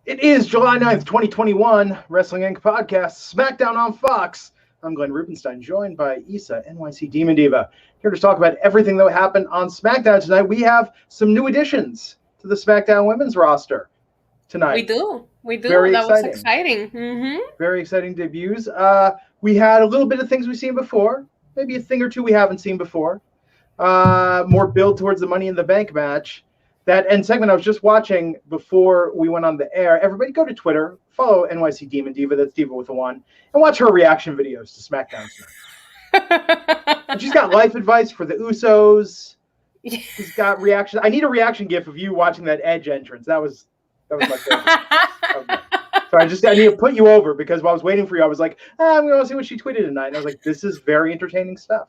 It is July 9th, 2021, Wrestling Inc. podcast, SmackDown on Fox. I'm Glenn Rubenstein, joined by Issa, NYC Demon Diva, here to talk about everything that happened on SmackDown tonight. We have some new additions to the SmackDown women's roster tonight. We do. Very that exciting. was exciting. Mm-hmm. Very exciting debuts. We had a little bit of things we've seen before, maybe a thing or two we haven't seen before. More build towards the Money in the Bank match. That end segment I was just watching before we went on the air. Everybody go to Twitter, follow NYC Demon Diva, that's Diva with a 1, and watch her reaction videos to SmackDown tonight. And she's got life advice for the Usos. She's got reaction. I need a reaction gif of you watching that Edge entrance. That was my favorite. So I need to put you over because while I was waiting for you, I was like, I'm going to see what she tweeted tonight. And I was like, this is very entertaining stuff.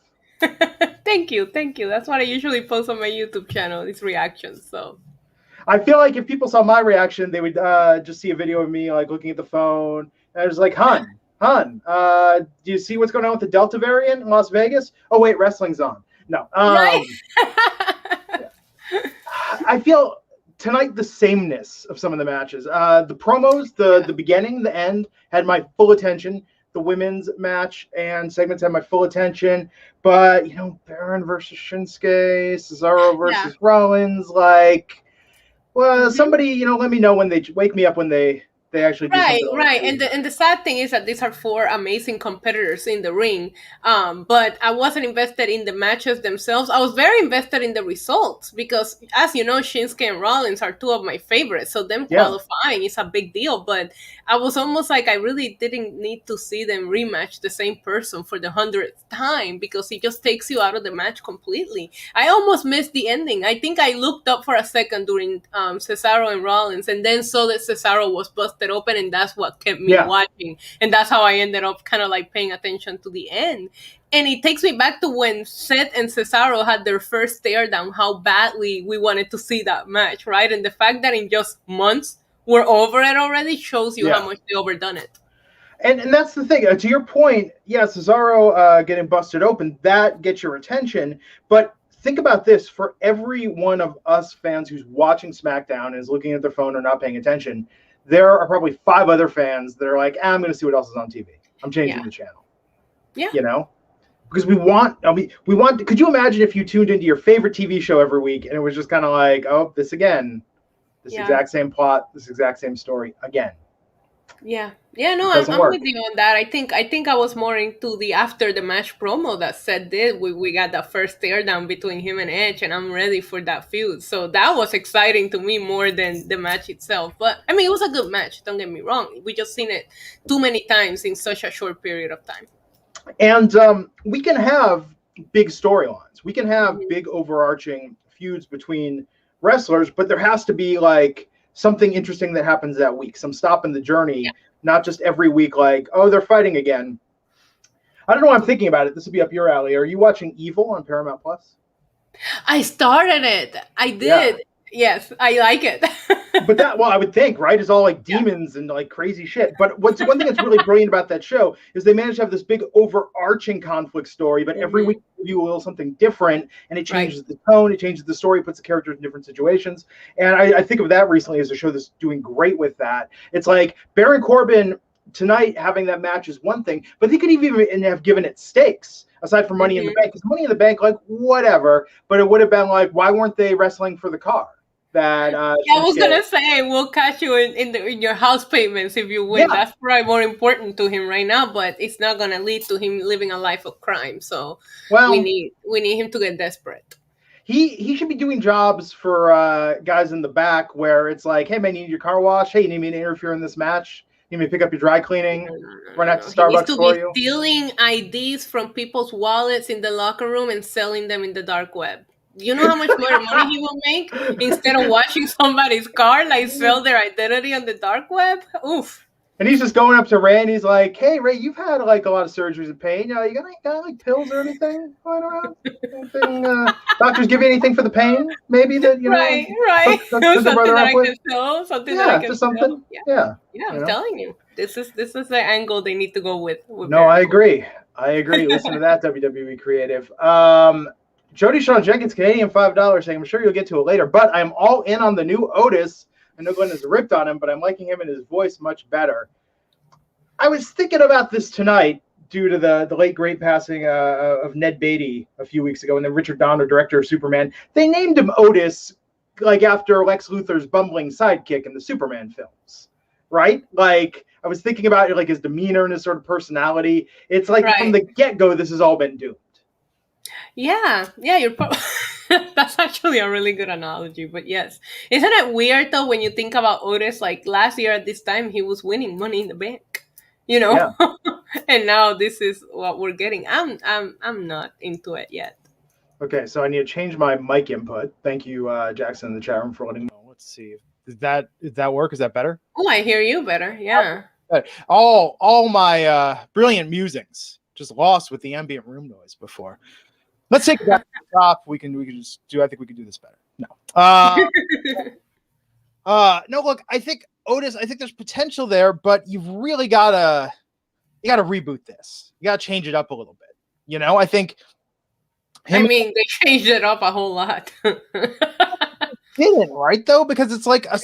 Thank you. That's what I usually post on my YouTube channel, these reactions. So I feel like if people saw my reaction, they would just see a video of me like looking at the phone. And I was like, Hun, do you see what's going on with the Delta variant in Las Vegas? Oh, wait, wrestling's on. No. Right. I feel tonight the sameness of some of the matches. The promos, the beginning, the end had my full attention. The women's match and segments had my full attention, but Baron versus Shinsuke, Cesaro versus Rollins, somebody let me know when they wake me up when they actually do something. Right. And the sad thing is that these are 4 amazing competitors in the ring. But I wasn't invested in the matches themselves. I was very invested in the results because, as you know, Shinsuke and Rollins are 2 of my favorites. So them qualifying is a big deal. But I was almost like I really didn't need to see them rematch the same person for the 100th time because it just takes you out of the match completely. I almost missed the ending. I think I looked up for a second during Cesaro and Rollins and then saw that Cesaro was busted open, and that's what kept me watching, and that's how I ended up kind of like paying attention to the end. And it takes me back to when Seth and Cesaro had their first stare down, how badly we wanted to see that match, right? And the fact that in just months we're over it already shows you how much they overdone it. And that's the thing. To your point, Cesaro getting busted open, that gets your attention, but think about this. For every one of us fans who's watching SmackDown and is looking at their phone or not paying attention, there are probably 5 other fans that are like, I'm going to see what else is on TV. I'm changing the channel. Yeah. Because we want, could you imagine if you tuned into your favorite TV show every week and it was just kind of like, oh, this again, this exact same plot, this exact same story again. Yeah, no, I'm with you on that. I think I was more into the after the match promo that Seth did. We got that first stare down between him and Edge, and I'm ready for that feud. So that was exciting to me more than the match itself. But I mean, it was a good match. Don't get me wrong. We just seen it too many times in such a short period of time. And we can have big storylines. We can have big overarching feuds between wrestlers, but there has to be like something interesting that happens that week, some stop in the journey, not just every week like, oh, they're fighting again. I don't know why I'm thinking about it. This will be up your alley. Are you watching Evil on Paramount Plus? I started it. I did. Yes, I like it. But I would think, right, is all like demons and like crazy shit. But one thing that's really brilliant about that show is they managed to have this big overarching conflict story, but every week they do a little something different, and it changes the tone, it changes the story, puts the characters in different situations. And I think of that recently as a show that's doing great with that. It's like Baron Corbin tonight having that match is one thing, but they could even have given it stakes aside from Money in the Bank. Because Money in the Bank, like, whatever, but it would have been like, why weren't they wrestling for the car? That I was gonna say, we'll catch you in your house payments if you win. That's probably more important to him right now, but it's not gonna lead to him living a life of crime. So we need him to get desperate. He should be doing jobs for guys in the back where it's like, hey man, you need your car wash. Hey, you need me to interfere in this match. You need me to pick up your dry cleaning. Run out to Starbucks for you. Stealing IDs from people's wallets in the locker room and selling them in the dark web. You know how much more money he will make instead of washing somebody's car, like sell their identity on the dark web? Oof. And he's just going up to Ray and he's like, hey, Ray, you've had like a lot of surgeries and pain. You got like pills or anything lying around? Anything, doctors give you anything for the pain? Maybe that, Right. Something that I can sell. Something that I can just something. Sell. Yeah, I'm telling you. This is the angle they need to go with no, I agree. Listen to that, WWE creative. Jody Sean Jenkins, Canadian $5 saying, I'm sure you'll get to it later, but I'm all in on the new Otis. I know Glenn has ripped on him, but I'm liking him and his voice much better. I was thinking about this tonight due to the late great passing of Ned Beatty a few weeks ago, and then Richard Donner, director of Superman. They named him Otis, like after Lex Luthor's bumbling sidekick in the Superman films, right? Like I was thinking about like his demeanor and his sort of personality. It's like from the get-go, this has all been doomed. Yeah, that's actually a really good analogy. But yes, isn't it weird though when you think about Otis? Like last year at this time, he was winning Money in the Bank, you know, and now this is what we're getting. I'm not into it yet. Okay, so I need to change my mic input. Thank you, Jackson, in the chat room for letting me know. Let's see. Did that work? Is that better? Oh, I hear you better. Yeah. All my brilliant musings just lost with the ambient room noise before. Let's take it back to the top. We can just do. I think we can do this better. No. No. Look, I think Otis. I think there's potential there, but you've really gotta reboot this. You gotta change it up a little bit. You know, I think. They changed it up a whole lot. Didn't, right though, because it's like a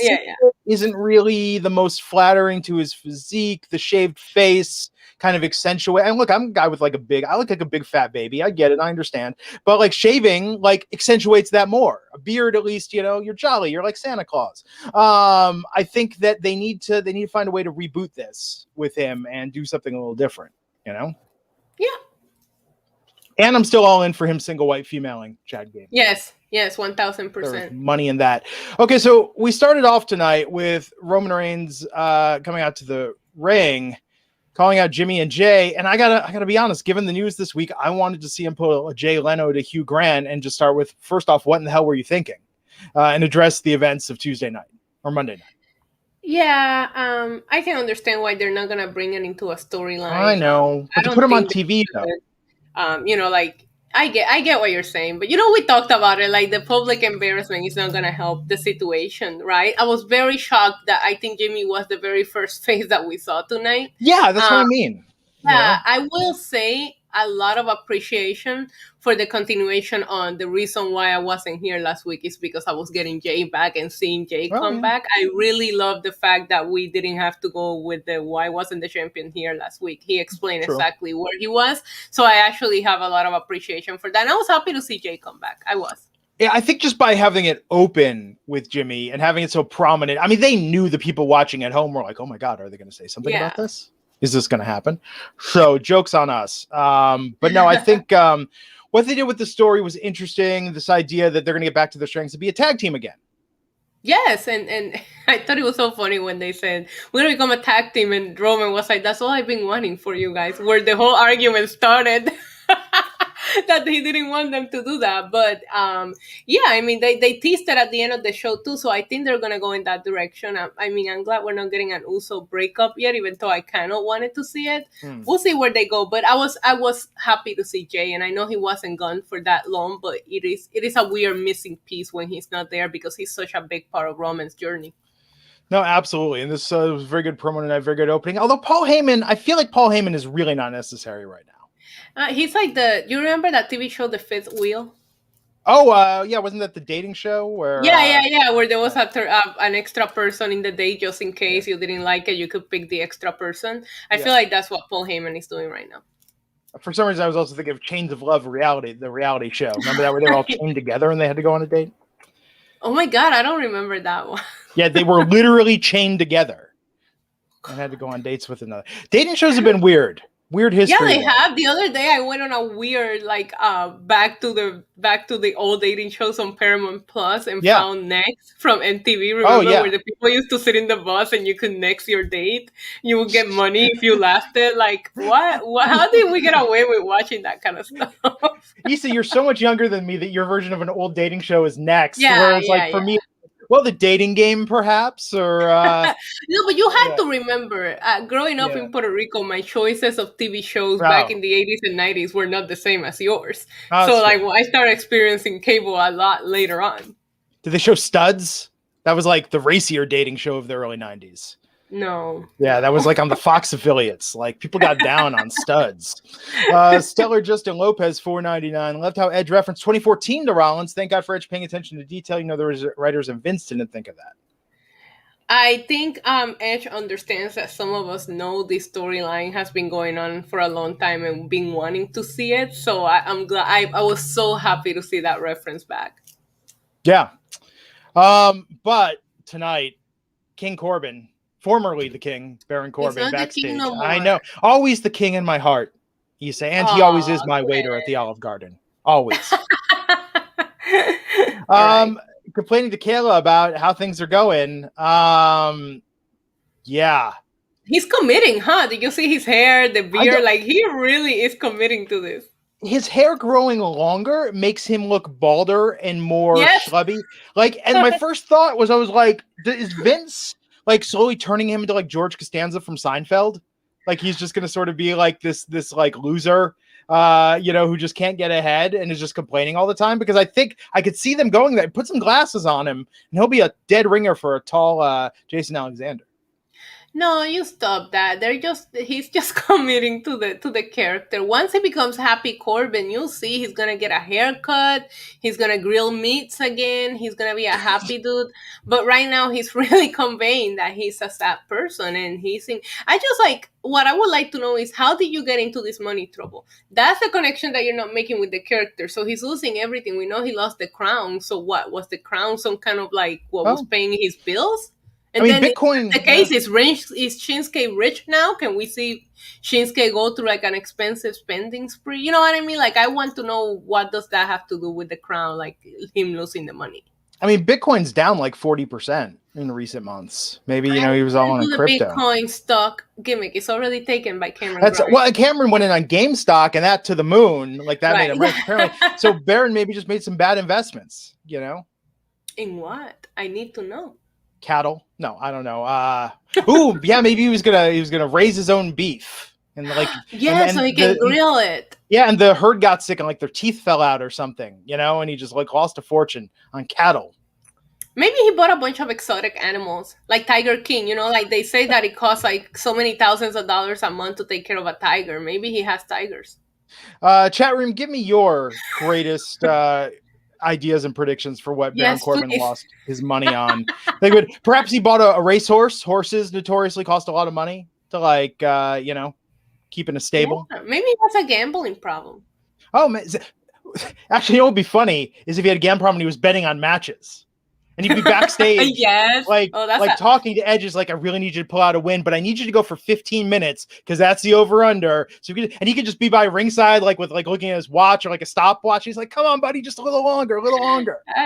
isn't really the most flattering to his physique. The shaved face kind of accentuate. And look, I'm a guy with like I look like a big fat baby. I get it, I understand. But like shaving like accentuates that more. A beard, at least, you know, you're jolly. You're like Santa Claus. I think that they need to find a way to reboot this with him and do something a little different. You know? Yeah. And I'm still all in for him single white femaling Chad Gable. Yes, 1,000%. Money in that. Okay, so we started off tonight with Roman Reigns coming out to the ring, calling out Jimmy and Jay. And I gotta be honest, given the news this week, I wanted to see him pull a Jay Leno to Hugh Grant and just start with, first off, what in the hell were you thinking? And address the events of Tuesday night or Monday night. Yeah, I can understand why they're not gonna bring it into a storyline. I know, but to put him on TV though. You know, like I get what you're saying, but you know, we talked about it. Like the public embarrassment is not gonna help the situation, right? I was very shocked that I think Jimmy was the very first face that we saw tonight. Yeah, that's what I mean. Yeah, I will say a lot of appreciation for the continuation on the reason why I wasn't here last week is because I was getting Jay back and seeing Jay come back. I really love the fact that we didn't have to go with the why wasn't the champion here last week. He explained exactly where he was. So I actually have a lot of appreciation for that. And I was happy to see Jay come back. I was. Yeah, I think just by having it open with Jimmy and having it so prominent, I mean, they knew the people watching at home were like, oh my God, are they going to say something about this? Is this going to happen? So joke's on us. But no, I think what they did with the story was interesting. This idea that they're going to get back to their strengths to be a tag team again. Yes, and I thought it was so funny when they said, we're going to become a tag team, and Roman was like, that's all I've been wanting for you guys, where the whole argument started. That he didn't want them to do that. But yeah, I mean, they teased it at the end of the show too, so I think they're going to go in that direction. I mean, I'm glad we're not getting an Uso breakup yet, even though I kind of wanted to see it. We'll see where they go, but I was happy to see Jay, and I know he wasn't gone for that long, but it is a weird missing piece when he's not there because he's such a big part of Roman's journey. No, absolutely. And this was a very good promo tonight, very good opening. Although Paul Heyman, I feel like Paul Heyman is really not necessary right now. He's like you remember that TV show, The Fifth Wheel? Oh, yeah. Wasn't that the dating show where? Yeah. Where there was an extra person in the date just in case you didn't like it, you could pick the extra person. I feel like that's what Paul Heyman is doing right now. For some reason, I was also thinking of Chains of Love the reality show. Remember that where they were all chained together and they had to go on a date? Oh my God, I don't remember that one. Yeah, they were literally chained together and had to go on dates with another. Dating shows have been weird. Weird history. Yeah, they have. The other day I went on a weird back to the old dating shows on Paramount Plus and found Next from MTV. Remember where the people used to sit in the bus and you could next your date? You would get money if you lasted. Like what? How did we get away with watching that kind of stuff? Issa, you're so much younger than me that your version of an old dating show is Next. Yeah, whereas for me, well, the dating game, perhaps, or no, but you had to remember, growing up in Puerto Rico, my choices of TV shows back in the 80s and 90s were not the same as yours. So, I started experiencing cable a lot later on. Did they show Studs? That was like the racier dating show of the early 90s. No. Yeah, that was like on the Fox affiliates. Like people got down on Studs. Stellar Justin Lopez, $4.99. Loved how Edge referenced 2014 to Rollins. Thank God for Edge paying attention to detail. You know, there was writers and Vince didn't think of that. I think Edge understands that some of us know this storyline has been going on for a long time and been wanting to see it. So I'm glad. I was so happy to see that reference back. Yeah. But tonight, King Corbin, formerly the King, Baron Corbin, He's not backstage. the king no more. I know. Always the king in my heart, you say. And he always is my waiter at the Olive Garden. Always. Right. Complaining to Kayla about how things are going. Yeah. He's committing, huh? Did you see his hair, the beard? Like, he really is committing to this. His hair growing longer makes him look balder and more schlubby. Like, and my first thought was, I was like, is Vince like slowly turning him into like George Costanza from Seinfeld? Like, he's just going to sort of be like this like loser, who just can't get ahead and is just complaining all the time, because I think I could see them going there. Put some glasses on him and he'll be a dead ringer for a tall Jason Alexander. No, you stop that. He's just committing to the character. Once he becomes Happy Corbin, you'll see he's gonna get a haircut, he's gonna grill meats again, he's gonna be a happy dude. But right now he's really conveying that he's a sad person, and I just like, what I would like to know is, how did you get into this money trouble? That's the connection that you're not making with the character. So he's losing everything. We know he lost the crown. So what was the crown? Some kind of like was paying his bills? And then Bitcoin. The case is Shinsuke rich now? Can we see Shinsuke go through like an expensive spending spree? You know what I mean? Like, I want to know, what does that have to do with the crown? Like, him losing the money. I mean, Bitcoin's down like 40% in recent months. Maybe, he was all on crypto. The Bitcoin stock gimmick is already taken by Cameron. Cameron went in on GameStop and that to the moon. Like, that made him rich, apparently. So Baron maybe just made some bad investments, In what? I need to know. Cattle? No, I don't know. Maybe he was gonna raise his own beef and like so he can grill it. Yeah, and the herd got sick and like their teeth fell out or something, and he just like lost a fortune on cattle. Maybe he bought a bunch of exotic animals, like Tiger King. Like they say that it costs like so many thousands of dollars a month to take care of a tiger. Maybe he has tigers. Chat room, give me your greatest ideas and predictions for what Baron Corbin lost his money on. Perhaps he bought a racehorse. Horses notoriously cost a lot of money to like keep in a stable. Yeah, maybe he has a gambling problem. Oh man, actually, what would be funny is if he had a gambling problem and he was betting on matches. And he'd be backstage, talking to Edge, is like, I really need you to pull out a win, but I need you to go for 15 minutes because that's the over/under. So he could just be by ringside, like with like looking at his watch or like a stopwatch. He's like, "Come on, buddy, just a little longer."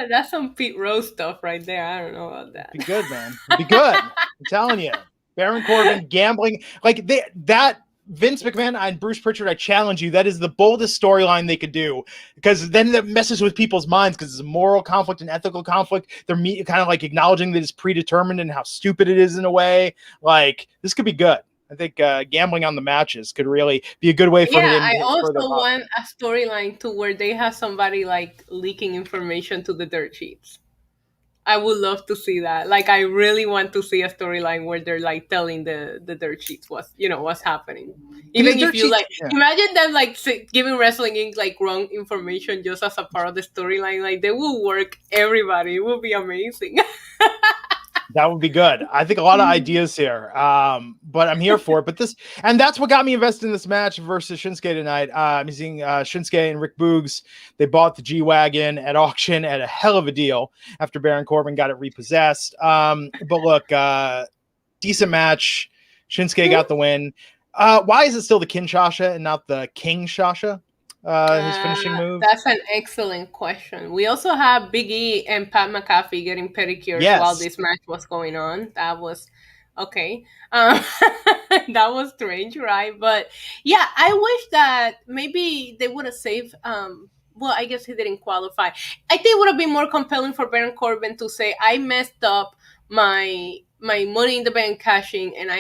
That's some Pete Rose stuff right there. I don't know about that. Be good, man. Be good. I'm telling you, Baron Corbin gambling like that. Vince McMahon and Bruce Pritchard, I challenge you. That is the boldest storyline they could do, because then that messes with people's minds, because it's a moral conflict and ethical conflict. They're kind of like acknowledging that it's predetermined and how stupid it is in a way. Like, this could be good. I think gambling on the matches could really be a good way for him. Yeah, I also want a storyline to where they have somebody like leaking information to the dirt sheets. I would love to see that. Like, I really want to see a storyline where they're like telling the dirt sheets what's happening. Even if you imagine them like giving Wrestling Inc. like wrong information just as a part of the storyline. Like, they will work everybody. It will be amazing. That would be good. I think a lot of ideas here, but I'm here for it. And that's what got me invested in this match versus Shinsuke tonight. I'm seeing Shinsuke and Rick Boogs. They bought the G-Wagon at auction at a hell of a deal after Baron Corbin got it repossessed. But look, decent match. Shinsuke got the win. Why is it still the Kinshasa and not the King Shasha? His finishing move? That's an excellent question. We also have Big E and Pat McAfee getting pedicures while this match was going on. That was okay. That was strange, right? But yeah, I wish that maybe they would have saved. Well, I guess he didn't qualify. I think it would have been more compelling for Baron Corbin to say, "I messed up my Money in the Bank cashing, and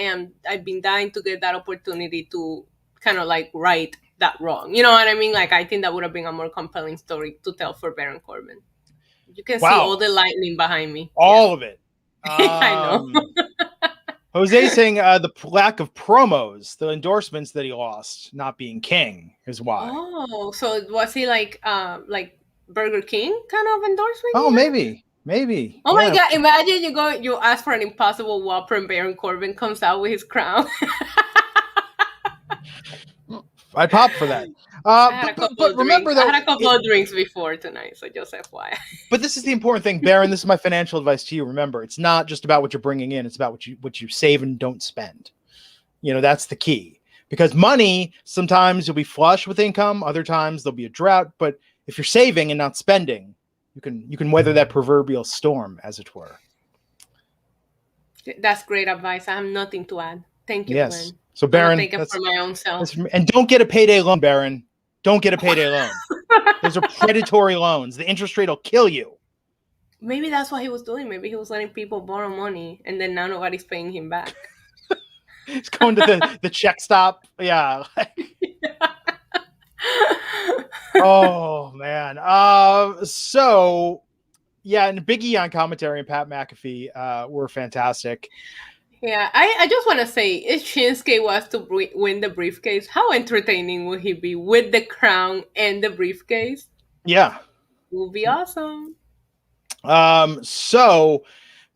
I've been dying to get that opportunity to kind of like right that wrong." You know what I mean? Like, I think that would have been a more compelling story to tell for Baron Corbin. You can see all the lightning behind me. All of it. I know. Jose saying the lack of promos, the endorsements that he lost, not being king, is why. Oh, so was he like Burger King kind of endorsement? Oh, maybe. Maybe. Oh my God! Imagine you ask for an impossible Whopper, and Baron Corbin comes out with his crown. I'd pop for that. I had a couple though, of drinks before tonight, so just FYI. But this is the important thing, Baron. This is my financial advice to you. Remember, it's not just about what you're bringing in; it's about what you save and don't spend. That's the key. Because money, sometimes you'll be flush with income, other times there'll be a drought. But if you're saving and not spending, you can weather that proverbial storm, as it were. That's great advice. I have nothing to add. Thank you, yes. Glenn. So, Baron, take it for my own self. And don't get a payday loan, Baron. Don't get a payday loan. Those are predatory loans. The interest rate will kill you. Maybe that's what he was doing. Maybe he was letting people borrow money, and then now nobody's paying him back. He's going to the check stop. Yeah. Oh, man. So, yeah, and Big E on commentary and Pat McAfee were fantastic. Yeah, I just want to say, if Shinsuke was to win the briefcase, how entertaining would he be with the crown and the briefcase? Yeah. It would be awesome. So,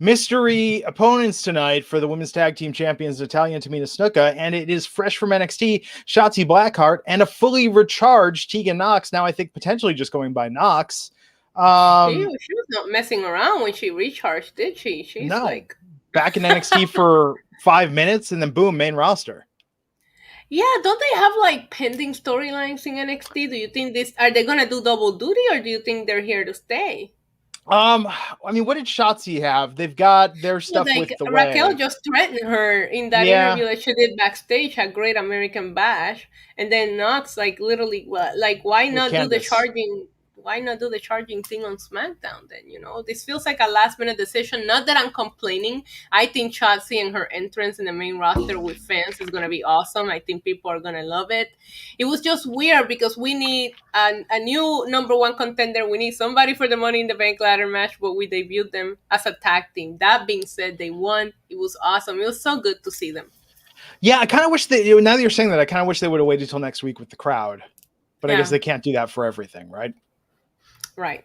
mystery opponents tonight for the Women's Tag Team Champions, Natalya and Tamina Snuka, and it is fresh from NXT, Shotzi Blackheart, and a fully recharged Tegan Nox, now I think potentially just going by Nox. She was not messing around when she recharged, did she? She's back in NXT for 5 minutes, and then boom, main roster. Yeah, don't they have pending storylines in NXT? Do you think are they gonna do double duty, or do you think they're here to stay? I mean, what did Shotzi have? They've got their stuff with the Raquel just threatened her in that interview that she did backstage at Great American Bash, and then Nox literally why not do the charging? Why not do the charging thing on SmackDown then? This feels like a last minute decision. Not that I'm complaining. I think Shotzi and her entrance in the main roster with fans is going to be awesome. I think people are going to love it. It was just weird because we need a new number one contender. We need somebody for the Money in the Bank ladder match, but we debuted them as a tag team. That being said, they won. It was awesome. It was so good to see them. Yeah, I kind of wish now that you're saying that, I kind of wish they would have waited till next week with the crowd. But I guess they can't do that for everything, right? Right.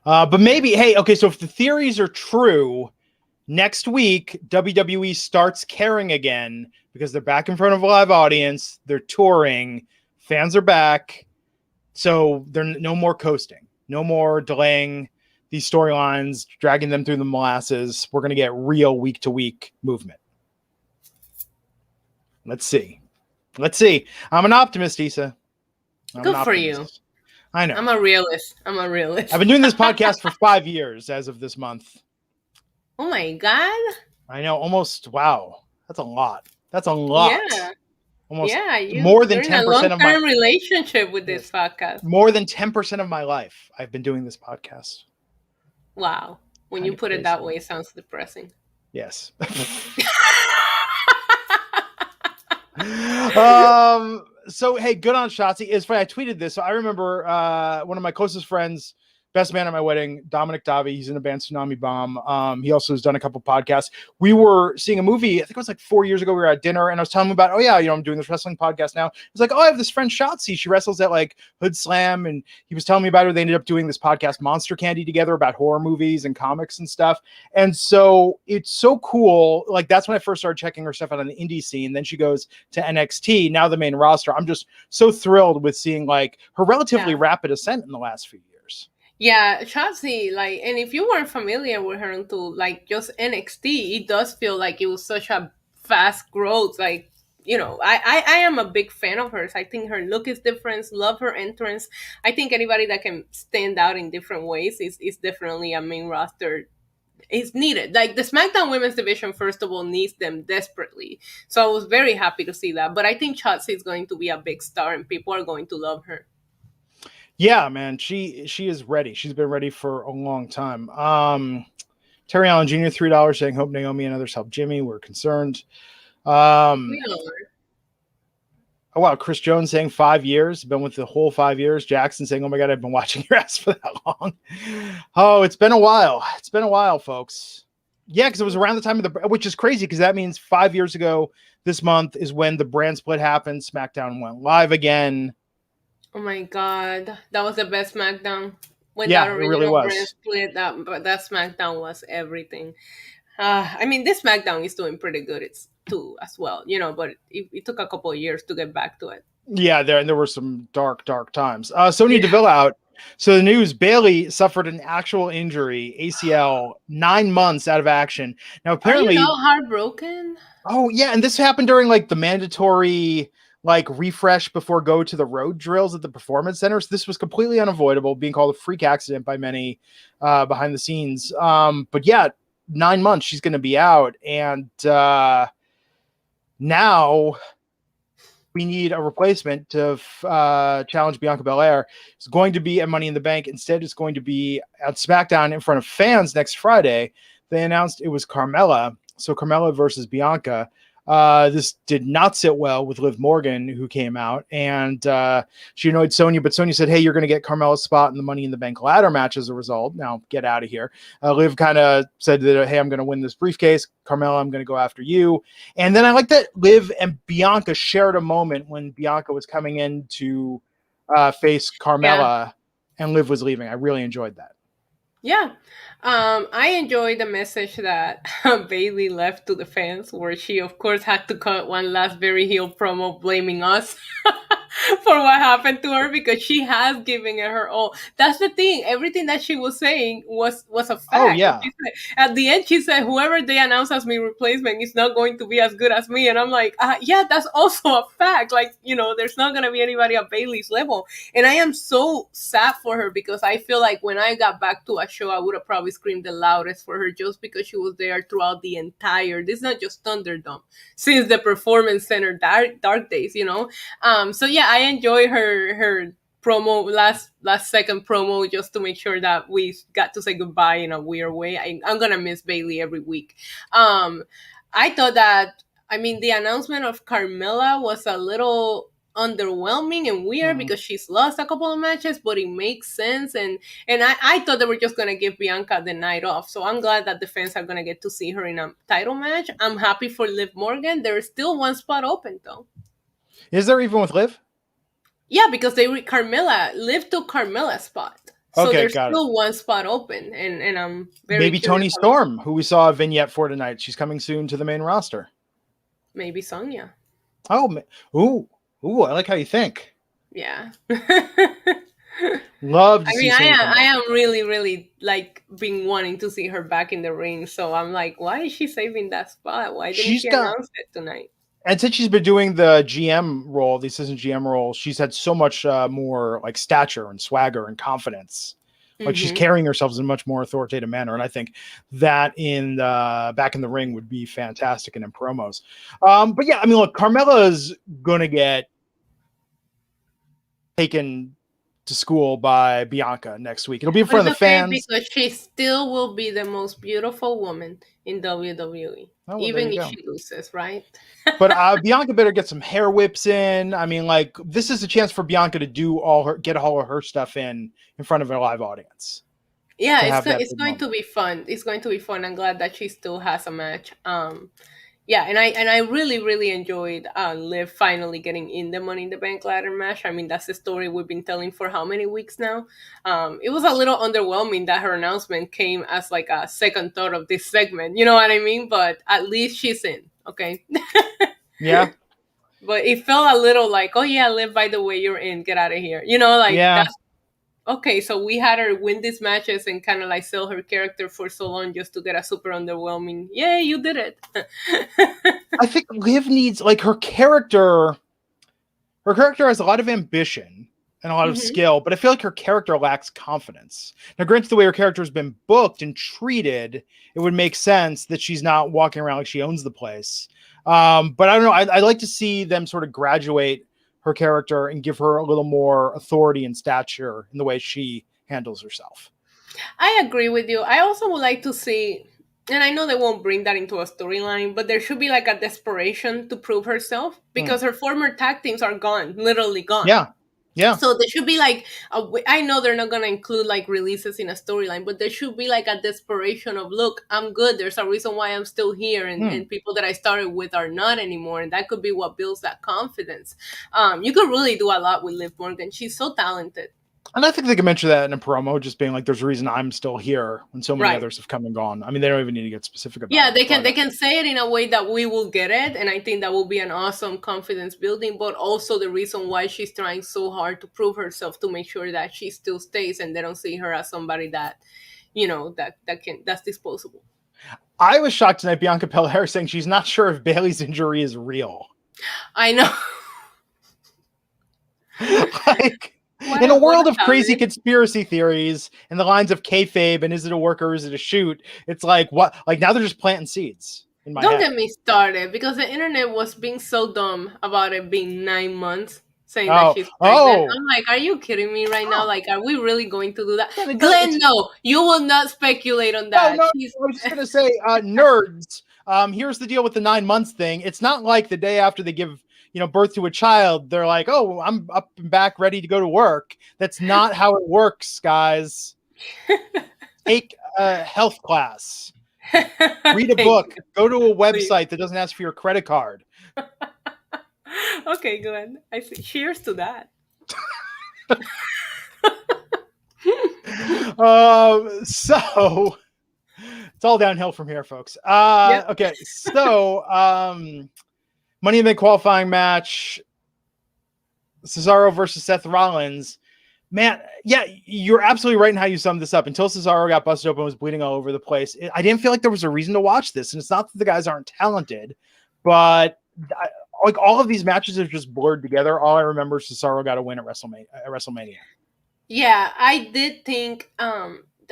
But maybe, so if the theories are true, next week, WWE starts caring again because they're back in front of a live audience. They're touring. Fans are back. So there's no more coasting. No more delaying these storylines, dragging them through the molasses. We're going to get real week-to-week movement. Let's see. I'm an optimist, Issa. Good for you. I know. I'm a realist. I've been doing this podcast for 5 years as of this month. Oh my God. I know. Almost. Wow. That's a lot. Yeah. Almost. Yeah. More than 10% of my relationship with this podcast. More than 10% of my life, I've been doing this podcast. Wow. When you put it that way, it sounds depressing. Yes. So, hey, good on Shotzi. It's funny. I tweeted this. So I remember one of my closest friends, best man at my wedding, Dominic Davi. He's in the band Tsunami Bomb. He also has done a couple podcasts. We were seeing a movie. I think it was 4 years ago. We were at dinner, and I was telling him about, I'm doing this wrestling podcast now. He's like, I have this friend Shotzi. She wrestles at Hood Slam, and he was telling me about her. They ended up doing this podcast, Monster Candy, together about horror movies and comics and stuff. And so it's so cool. That's when I first started checking her stuff out on the indie scene. Then she goes to NXT, now the main roster. I'm just so thrilled with seeing her relatively rapid ascent in the last few years. Yeah, Shotzi, and if you weren't familiar with her until just NXT, it does feel like it was such a fast growth. I am a big fan of hers. I think her look is different. Love her entrance. I think anybody that can stand out in different ways is definitely a main roster. Is needed. The SmackDown Women's Division, first of all, needs them desperately. So I was very happy to see that. But I think Shotzi is going to be a big star, and people are going to love her. Yeah, man, she is ready. She's been ready for a long time. Terry Allen Jr., $3 saying, hope Naomi and others help Jimmy. We're concerned. We are. Oh, wow. Chris Jones saying 5 years. Been with the whole 5 years. Jackson saying, oh, my God, I've been watching your ass for that long. Oh, it's been a while. It's been a while, folks. Yeah, because it was around the time of which is crazy because that means 5 years ago this month is when the brand split happened. SmackDown went live again. Oh my God. That was the best SmackDown. when Yeah, that it really original brand was. split, but that SmackDown was everything. I mean, this SmackDown is doing pretty good. It's too as well, but it took a couple of years to get back to it. Yeah, there were some dark times. Sonya Yeah. Deville out. So the news: Bayley suffered an actual injury, ACL, 9 months out of action. Now Are you apparently, not heartbroken? oh yeah, and this happened during like the mandatory like refresh before go to the road drills at the performance centers. This was completely unavoidable, being called a freak accident by many behind the scenes. But yeah, 9 months she's going to be out, and now we need a replacement to challenge Bianca Belair. It's going to be at Money in the Bank. Instead, it's going to be at SmackDown in front of fans next Friday. They announced it was Carmella. So Carmella versus Bianca. This did not sit well with Liv Morgan, who came out, and she annoyed Sonya, but Sonya said, hey, you're going to get Carmella's spot in the Money in the Bank ladder match as a result. Now get out of here. Liv kind of said that, hey, I'm going to win this briefcase. Carmella, I'm going to go after you. And then I like that Liv and Bianca shared a moment when Bianca was coming in to face Carmella and Liv was leaving. I really enjoyed that. Yeah. I enjoyed the message that Bayley left to the fans, where she, of course, had to cut one last very heel promo blaming us for what happened to her, because she has given it her all. That's the thing. Everything that she was saying was a fact. Oh, yeah. At the end, she said, whoever they announce as me replacement is not going to be as good as me. And I'm like, yeah, that's also a fact. Like, there's not going to be anybody at Bayley's level. And I am so sad for her, because I feel like when I got back to a show, I would have probably screamed the loudest for her, just because she was there throughout the entire, this is not just Thunderdome, since the Performance Center dark days, so yeah, I enjoy her promo, last second promo, just to make sure that we got to say goodbye in a weird way. I'm gonna miss Bayley every week. I thought that, the announcement of Carmella was a little underwhelming and weird, because she's lost a couple of matches, but it makes sense, and I thought they were just gonna give Bianca the night off. So I'm glad that the fans are gonna get to see her in a title match. I'm happy for Liv Morgan. There is still one spot open though. Is there, even with Liv? Yeah, because Carmella, Liv took Carmella's spot. So Okay, there's got still one spot open, and I'm very maybe Toni Storm, who we saw a vignette for tonight. She's coming soon to the main roster. Maybe Sonya. Oh, ooh, I like how you think. Yeah. Love to see Sonya. I am really, really like been wanting to see her back in the ring. So I'm like, why is she saving that spot? Why didn't she announce it tonight? And since she's been doing the GM role, the assistant GM role, she's had so much more like stature and swagger and confidence. Like she's carrying herself in a much more authoritative manner. And I think that in back in the ring would be fantastic and in promos. But yeah, look, Carmella's going to get taken to school by Bianca next week. It'll be in front of the fans. Because she still will be the most beautiful woman in WWE. Oh, well, even if she loses, right? But Bianca better get some hair whips in. This is a chance for Bianca to get all of her stuff in front of a live audience. Yeah, it's going to be fun. It's going to be fun. I'm glad that she still has a match. Yeah, and I really, really enjoyed Liv finally getting in the Money in the Bank ladder match. That's the story we've been telling for how many weeks now? It was a little underwhelming that her announcement came as like a second thought of this segment. You know what I mean? But at least she's in, okay? Yeah. But it felt a little like, oh yeah, Liv, by the way, you're in. Get out of here. That's okay, so we had her win these matches and kind of like sell her character for so long just to get a super underwhelming, yay, you did it. I think Liv needs, like, her character has a lot of ambition and a lot of skill, but I feel like her character lacks confidence. Now, granted, the way her character has been booked and treated, it would make sense that she's not walking around like she owns the place. But I don't know, I'd like to see them sort of graduate her character and give her a little more authority and stature in the way she handles herself. I agree with you. I also would like to see, and I know they won't bring that into a storyline, but there should be like a desperation to prove herself, because her former tag teams are gone, literally gone. Yeah. So there should be like, I know they're not going to include like releases in a storyline, but there should be like a desperation of, look, I'm good. There's a reason why I'm still here. And people that I started with are not anymore. And that could be what builds that confidence. You could really do a lot with Liv Morgan. She's so talented. And I think they can mention that in a promo, just being like, "There's a reason I'm still here," when so many others have come and gone. I mean, they don't even need to get specific about it. Yeah, they can say it in a way that we will get it, and I think that will be an awesome confidence building, but also the reason why she's trying so hard to prove herself to make sure that she still stays and they don't see her as somebody that, that's disposable. I was shocked tonight, Bianca Belair saying she's not sure if Bayley's injury is real. I know. Like, in a world of crazy conspiracy theories and the lines of kayfabe and is it a work or is it a shoot, it's like, what? Like, now they're just planting seeds in my head. Don't get me started, because the internet was being so dumb about it being 9 months, saying that she's pregnant. I'm like, are you kidding me right now? Like, are we really going to do that? Yeah, Glenn, no, you will not speculate on that. No, I was just going to say, nerds, here's the deal with the 9 months thing. It's not like the day after they give birth to a child, they're like, oh, I'm up and back ready to go to work. That's not how it works, guys. Take a health class. Read a book. Go to a website that doesn't ask for your credit card. Okay, Glenn. I see. Cheers to that. So it's all downhill from here, folks. Yep. Okay, so Money in the Bank qualifying match, Cesaro versus Seth Rollins. Man, yeah, you're absolutely right in how you summed this up. Until Cesaro got busted open and was bleeding all over the place, I didn't feel like there was a reason to watch this. And it's not that the guys aren't talented, but like all of these matches have just blurred together. All I remember is Cesaro got a win at WrestleMania. Yeah, I did think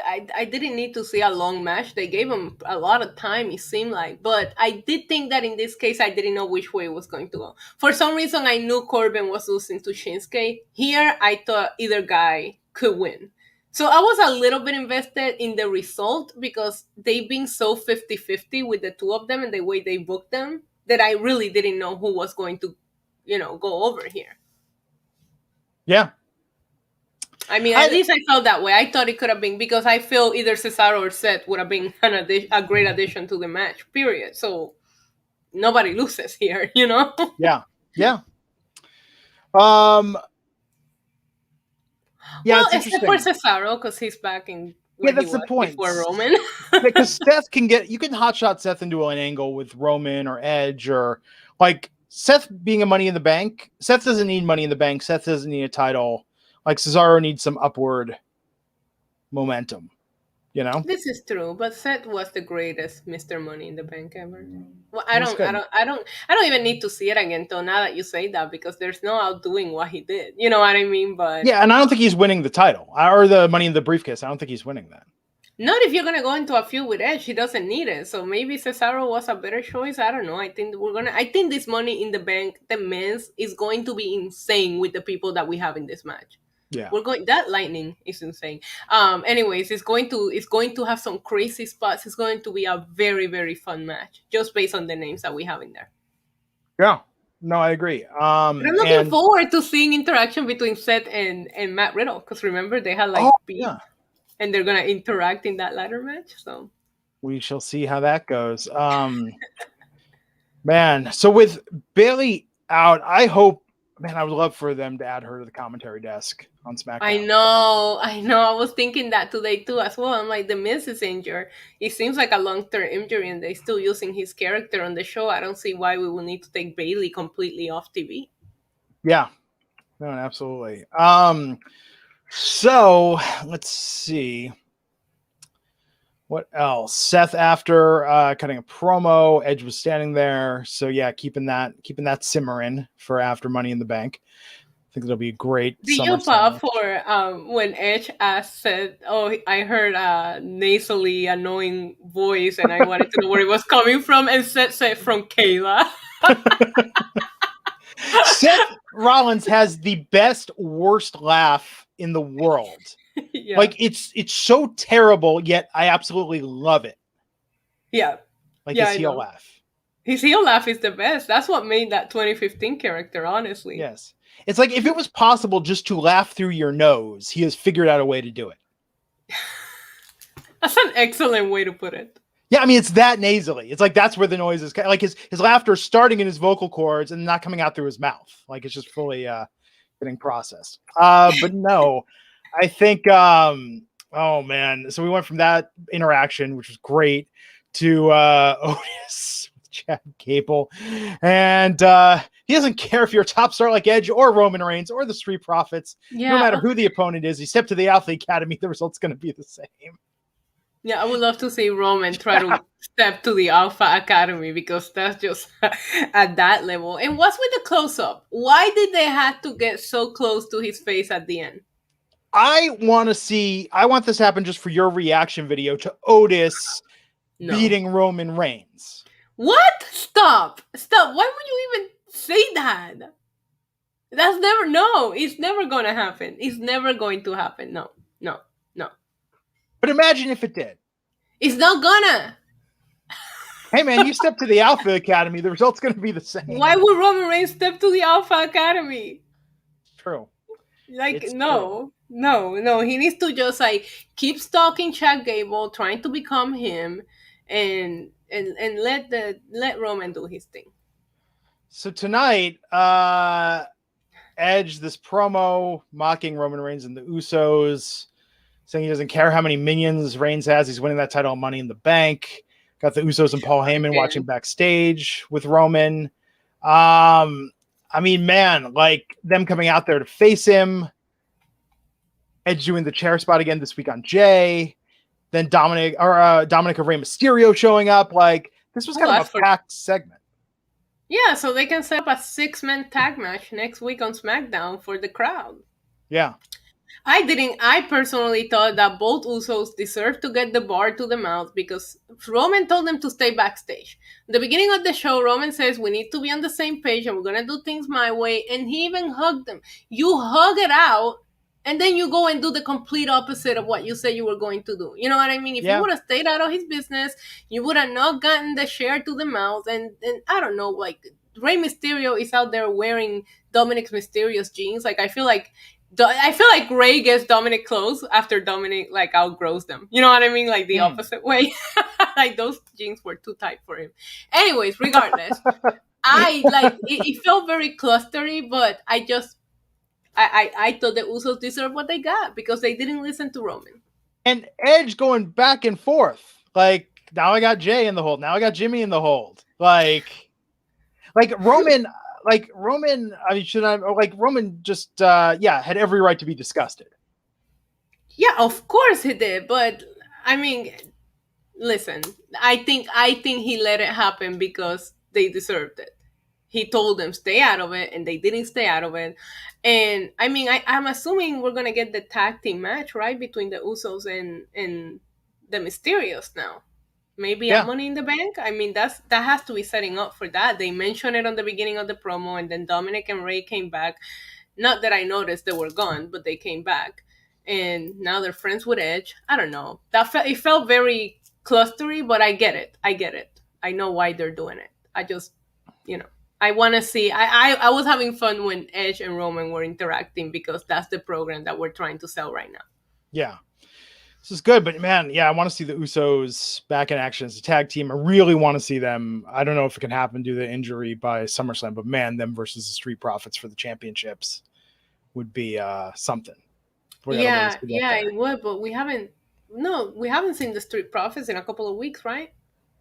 I didn't need to see a long match. They gave him a lot of time, it seemed like. But I did think that in this case, I didn't know which way it was going to go. For some reason, I knew Corbin was losing to Shinsuke. Here, I thought either guy could win. So I was a little bit invested in the result because they've been so 50-50 with the two of them and the way they booked them that I really didn't know who was going to, go over here. Yeah. I mean, at least I felt that way. I thought it could have been, because I feel either Cesaro or Seth would have been a great addition to the match, period. So nobody loses here, Yeah. Yeah. Yeah, well, except for Cesaro, because he's back in that's the point. Before Roman. Because Seth you can hotshot Seth into an angle with Roman or Edge, or like Seth being a Money in the Bank. Seth doesn't need Money in the Bank. Seth doesn't need a title. Like Cesaro needs some upward momentum, This is true, but Seth was the greatest Mr. Money in the Bank ever. Well, I don't even need to see it again though, now that you say that, because there's no outdoing what he did. You know what I mean? But yeah, and I don't think he's winning the title or the Money in the Briefcase. I don't think he's winning that. Not if you're gonna go into a feud with Edge. He doesn't need it. So maybe Cesaro was a better choice. I don't know. I think this Money in the Bank, the men's, is going to be insane with the people that we have in this match. Yeah, that lightning is insane. Anyways, it's going to have some crazy spots. It's going to be a very, very fun match, just based on the names that we have in there. Yeah, no, I agree. But I'm looking forward to seeing interaction between Seth and Matt Riddle, because remember they had beef, and they're gonna interact in that ladder match. So we shall see how that goes. Man, so with Bayley out, I would love for them to add her to the commentary desk on SmackDown. I know. I was thinking that today too as well. I'm like, The Miz is injured. It seems like a long-term injury and they're still using his character on the show. I don't see why we will need to take Bayley completely off TV. Yeah. No, absolutely. So let's see. What else? Seth, after cutting a promo, Edge was standing there. So yeah, keeping that simmering for after Money in the Bank. I think it'll be great. Did you pop for when Edge said, "Oh, I heard a nasally annoying voice, and I wanted to know where it was coming from," and Seth said, "From Kayla." Seth Rollins has the best worst laugh in the world. Yeah. Like it's so terrible, yet I absolutely love it. Yeah. Like his heel laugh. His heel laugh is the best. That's what made that 2015 character, honestly. Yes. It's like if it was possible just to laugh through your nose, he has figured out a way to do it. That's an excellent way to put it. Yeah, I mean, it's that nasally. It's like that's where the noise is. Like his laughter is starting in his vocal cords and not coming out through his mouth. Like it's just fully getting processed. But no. I think, oh man. So we went from that interaction, which was great, to Otis with Chad Gable. And he doesn't care if you're a top star like Edge or Roman Reigns or the Street Profits. Yeah. No matter who the opponent is, you step to the Alpha Academy, the result's going to be the same. Yeah, I would love to see Roman try to step to the Alpha Academy, because that's just at that level. And what's with the close-up? Why did they have to get so close to his face at the end? I want this to happen just for your reaction video to Otis beating Roman Reigns. What? Stop. Why would you even say that? It's never going to happen. It's never going to happen. No. But imagine if it did. It's not gonna. Hey man, you step to the Alpha Academy, the result's going to be the same. Why would Roman Reigns step to the Alpha Academy? True. No. He needs to just keep stalking Chad Gable, trying to become him, and let Roman do his thing. So tonight, Edge, this promo mocking Roman Reigns and the Usos, saying he doesn't care how many minions Reigns has. He's winning that title on Money in the Bank. Got the Usos and Paul Heyman watching backstage with Roman. I mean, man, them coming out there to face him. Edge doing the chair spot again this week on Jay. Then Dominic and Rey Mysterio showing up. This was kind of a packed segment. Yeah, so they can set up a 6-man tag match next week on SmackDown for the crowd. Yeah. I personally thought that both Usos deserved to get the bar to the mouth, because Roman told them to stay backstage. At the beginning of the show, Roman says, we need to be on the same page and we're going to do things my way. And he even hugged them. You hug it out, and then you go and do the complete opposite of what you said you were going to do. You know what I mean? If you would have stayed out of his business, you would have not gotten the share to the mouth. And I don't know, Rey Mysterio is out there wearing Dominic Mysterio's jeans. I feel like Rey gets Dominic clothes after Dominic outgrows them. You know what I mean? The opposite way. Those jeans were too tight for him. Anyways, regardless, it felt very clustery, but I thought the Usos deserved what they got because they didn't listen to Roman. And Edge going back and forth. Now I got Jay in the hold. Now I got Jimmy in the hold. Roman. Roman, Roman just, had every right to be disgusted. Yeah, of course he did. But, I mean, listen, I think he let it happen because they deserved it. He told them stay out of it, and they didn't stay out of it. And, I mean, I'm assuming we're going to get the tag team match, right, between the Usos and the Mysterios now. Maybe at Money in the Bank. I mean, that has to be setting up for that. They mentioned it on the beginning of the promo, and then Dominic and Rey came back. Not that I noticed they were gone, but they came back, and now they're friends with Edge. I don't know. It felt very clustery, but I get it. I know why they're doing it. I just, I want to see. I was having fun when Edge and Roman were interacting, because that's the program that we're trying to sell right now. Yeah. This is good, but man, I want to see the Usos back in action as a tag team. I really want to see them. I don't know if it can happen due to the injury by SummerSlam, but man, them versus the Street Profits for the championships would be something. It would, but we haven't seen the Street Profits in a couple of weeks, right?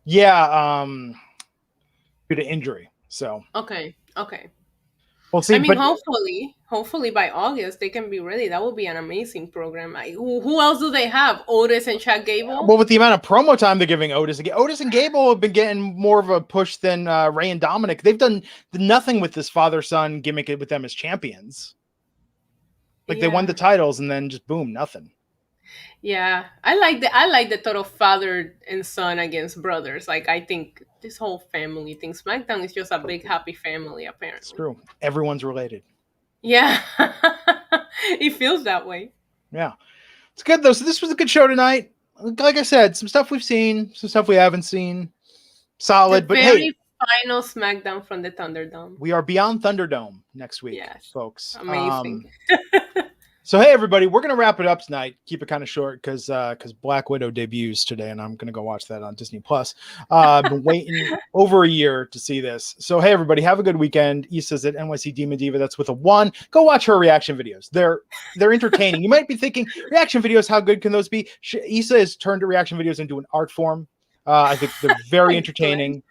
Yeah, due to injury. So okay. We'll see. I mean, hopefully by August they can be ready. That would be an amazing program. Who else do they have? Otis and Chad Gable? Well, with the amount of promo time they're giving Otis and Gable have been getting more of a push than Rey and Dominic. They've done nothing with this father-son gimmick with them as champions. They won the titles and then just boom, nothing. Yeah, I like the total father and son against brothers. I think this whole family thing, SmackDown is just a big happy family, apparently. It's true. Everyone's related. Yeah. It feels that way. Yeah. It's good though. So this was a good show tonight. Like I said, some stuff we've seen, some stuff we haven't seen. Solid, but hey, final SmackDown from the Thunderdome. We are beyond Thunderdome next week, folks. Amazing. So hey everybody, we're gonna wrap it up tonight. Keep it kind of short because Black Widow debuts today, and I'm gonna go watch that on Disney Plus. Been waiting over a year to see this. So hey everybody, have a good weekend. Issa's at NYC Demon Diva. That's with a 1. Go watch her reaction videos. They're entertaining. You might be thinking, reaction videos, how good can those be? Issa has turned reaction videos into an art form. I think they're very entertaining.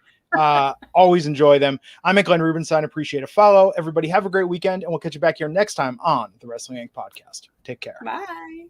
Always enjoy them. I'm Glenn Rubenstein. Appreciate a follow. Everybody have a great weekend, and we'll catch you back here next time on the Wrestling Inc. podcast. Take care. Bye.